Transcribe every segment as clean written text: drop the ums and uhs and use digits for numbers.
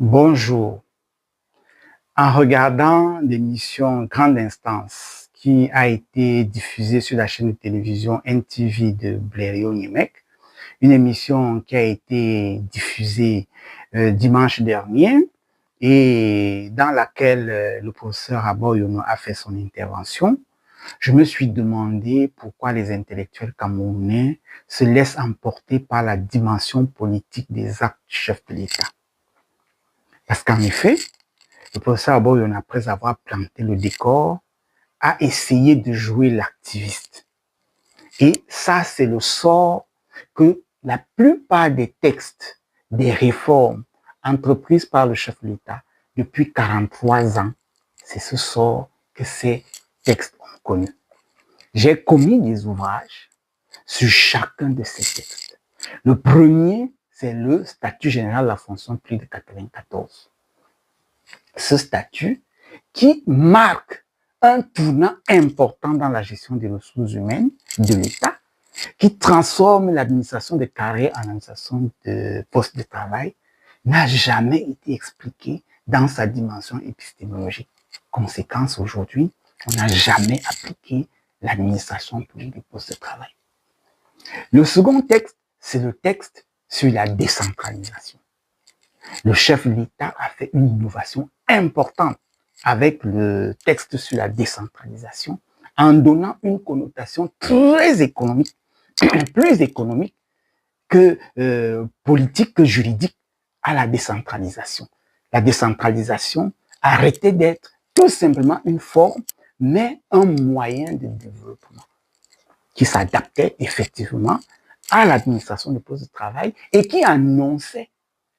Bonjour. En regardant l'émission Grande Instance qui a été diffusée sur la chaîne de télévision NTV de Blériot Niemek, une émission qui a été diffusée dimanche dernier et dans laquelle le professeur Abou Yono a fait son intervention, je me suis demandé pourquoi les intellectuels camerounais se laissent emporter par la dimension politique des actes du chef de l'État. Parce qu'en effet, le professeur Abou Yono, après avoir planté le décor, a essayé de jouer l'activiste. Et ça, c'est le sort que la plupart des textes, des réformes entreprises par le chef de l'État depuis 43 ans, c'est ce sort que ces textes ont connu. J'ai commis des ouvrages sur chacun de ces textes. Le premier, c'est le statut général de la fonction publique de 94. Ce statut qui marque un tournant important dans la gestion des ressources humaines de l'État, qui transforme l'administration de carrière en administration de postes de travail, n'a jamais été expliqué dans sa dimension épistémologique. Conséquence, aujourd'hui, on n'a jamais appliqué l'administration publique des postes de travail. Le second texte, c'est le texte sur la décentralisation. Le chef de l'État a fait une innovation importante avec le texte sur la décentralisation en donnant une connotation très économique, plus économique que politique, que juridique à la décentralisation. La décentralisation arrêtait d'être tout simplement une forme, mais un moyen de développement qui s'adaptait effectivement à l'administration des postes de travail et qui annonçait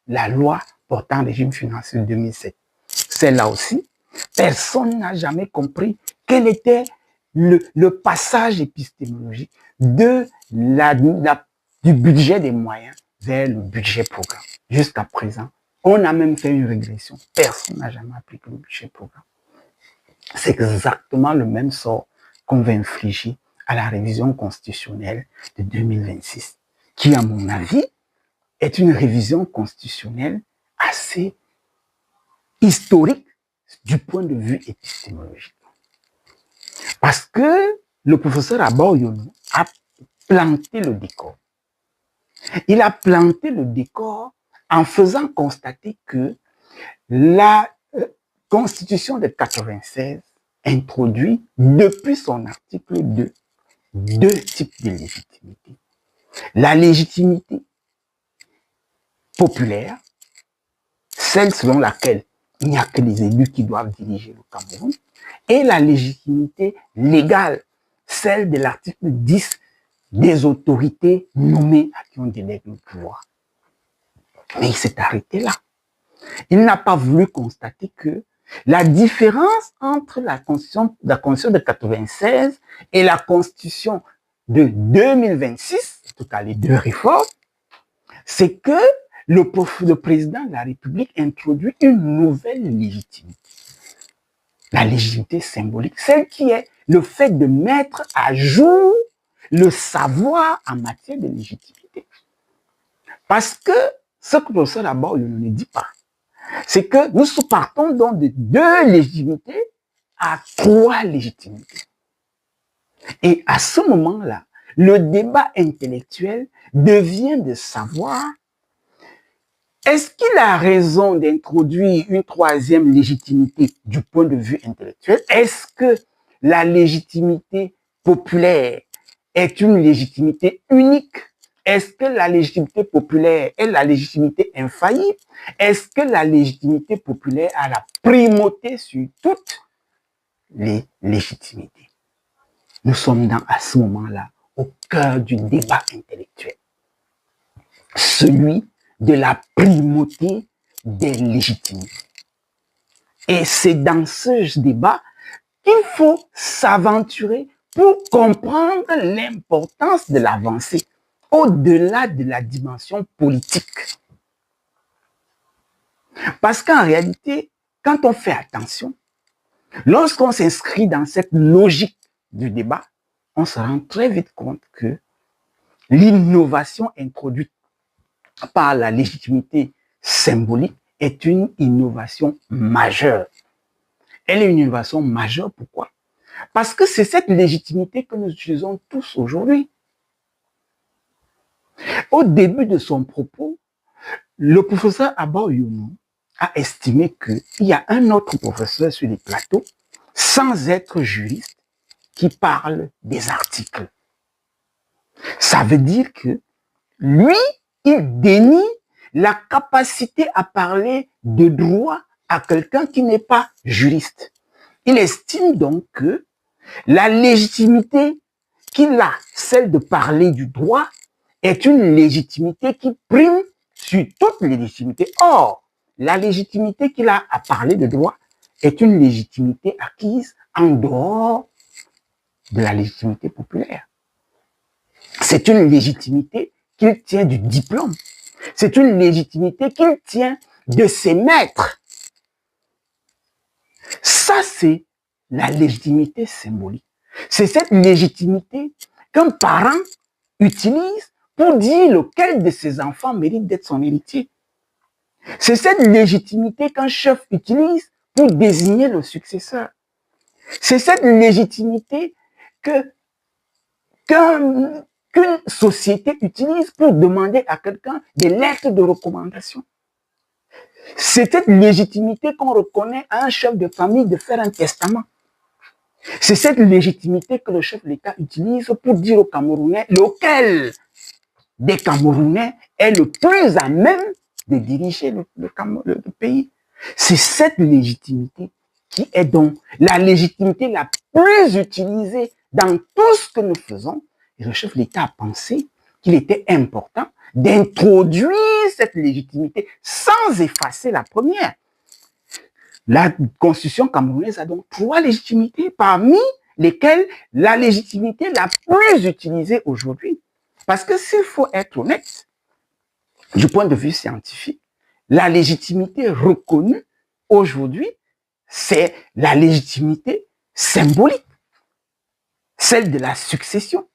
la loi portant régime financier de 2007. Celle-là aussi, personne n'a jamais compris quel était le passage épistémologique du budget des moyens vers le budget programme. Jusqu'à présent, on a même fait une régression. Personne n'a jamais appliqué le budget programme. C'est exactement le même sort qu'on va infliger à la révision constitutionnelle de 2026, qui, à mon avis, est une révision constitutionnelle assez historique du point de vue épistémologique. Parce que le professeur Abou Yono a planté le décor. Il a planté le décor en faisant constater que la Constitution de 96 introduit, depuis son article 2, deux types de légitimité. La légitimité populaire, celle selon laquelle il n'y a que les élus qui doivent diriger le Cameroun, et la légitimité légale, celle de l'article 10 des autorités nommées à qui on délègue le pouvoir. Mais il s'est arrêté là. Il n'a pas voulu constater que la différence entre la Constitution de 96 et la Constitution de 2026, en tout cas les deux réformes, c'est que le président de la République introduit une nouvelle légitimité. La légitimité symbolique, celle qui est le fait de mettre à jour le savoir en matière de légitimité. Parce que ce que le professeur Abou Yono ne dit pas, c'est que nous partons donc de deux légitimités à trois légitimités. Et à ce moment-là, le débat intellectuel devient de savoir est-ce qu'il a raison d'introduire une troisième légitimité du point de vue intellectuel? Est-ce que la légitimité populaire est une légitimité unique? Est-ce que la légitimité populaire est la légitimité infaillible? Est-ce que la légitimité populaire a la primauté sur toutes les légitimités? Nous sommes à ce moment-là au cœur du débat intellectuel. Celui de la primauté des légitimités. Et c'est dans ce débat qu'il faut s'aventurer pour comprendre l'importance de l'avancée au-delà de la dimension politique. Parce qu'en réalité, quand on fait attention, lorsqu'on s'inscrit dans cette logique du débat, on se rend très vite compte que l'innovation introduite par la légitimité symbolique est une innovation majeure. Elle est une innovation majeure, pourquoi? Parce que c'est cette légitimité que nous utilisons tous aujourd'hui. Au début de son propos, le professeur Abba Oyono a estimé qu'il y a un autre professeur sur les plateaux, sans être juriste, qui parle des articles. Ça veut dire que lui, il dénie la capacité à parler de droit à quelqu'un qui n'est pas juriste. Il estime donc que la légitimité qu'il a, celle de parler du droit, est une légitimité qui prime sur toute légitimité. Or, la légitimité qu'il a à parler de droit est une légitimité acquise en dehors de la légitimité populaire. C'est une légitimité qu'il tient du diplôme. C'est une légitimité qu'il tient de ses maîtres. Ça, c'est la légitimité symbolique. C'est cette légitimité qu'un parent utilise pour dire lequel de ses enfants mérite d'être son héritier. C'est cette légitimité qu'un chef utilise pour désigner le successeur. C'est cette légitimité qu'une société utilise pour demander à quelqu'un des lettres de recommandation. C'est cette légitimité qu'on reconnaît à un chef de famille de faire un testament. C'est cette légitimité que le chef de l'État utilise pour dire aux Camerounais lequel des Camerounais est le plus à même de diriger le pays. C'est cette légitimité qui est donc la légitimité la plus utilisée dans tout ce que nous faisons. Et le chef de l'État a pensé qu'il était important d'introduire cette légitimité sans effacer la première. La constitution camerounaise a donc 3 légitimités, parmi lesquelles la légitimité la plus utilisée aujourd'hui. Parce que s'il faut être honnête, du point de vue scientifique, la légitimité reconnue aujourd'hui, c'est la légitimité symbolique, celle de la succession.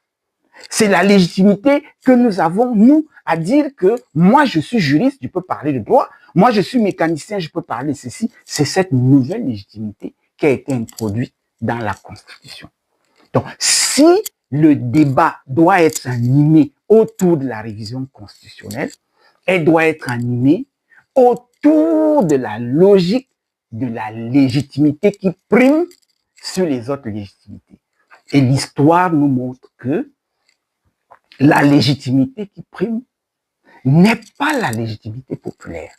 C'est la légitimité que nous avons, nous, à dire que moi, je suis juriste, je peux parler de droit, moi, je suis mécanicien, je peux parler de ceci. C'est cette nouvelle légitimité qui a été introduite dans la Constitution. Donc, si le débat doit être animé autour de la révision constitutionnelle, elle doit être animée autour de la logique de la légitimité qui prime sur les autres légitimités. Et l'histoire nous montre que la légitimité qui prime n'est pas la légitimité populaire.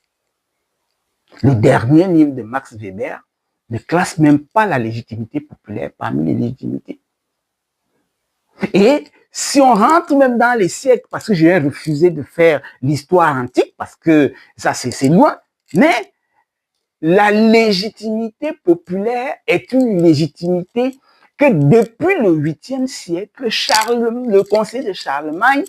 Le dernier livre de Max Weber ne classe même pas la légitimité populaire parmi les légitimités. Et si on rentre même dans les siècles, parce que j'ai refusé de faire l'histoire antique, parce que ça c'est loin, mais la légitimité populaire est une légitimité que depuis le 8e siècle, le conseil de Charlemagne,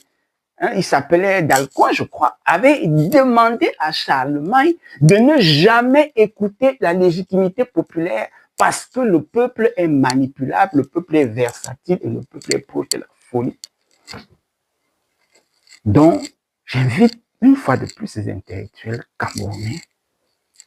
il s'appelait Dalcoing, je crois, avait demandé à Charlemagne de ne jamais écouter la légitimité populaire parce que le peuple est manipulable, le peuple est versatile et le peuple est proche de la folie. Donc, j'invite une fois de plus ces intellectuels camerounais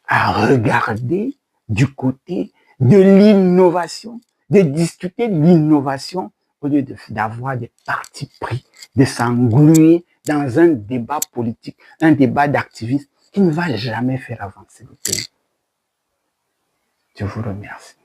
à regarder du côté de l'innovation, de discuter de l'innovation au lieu d'avoir des partis pris, de s'engluer dans un débat politique, un débat d'activisme qui ne va jamais faire avancer le pays. Je vous remercie.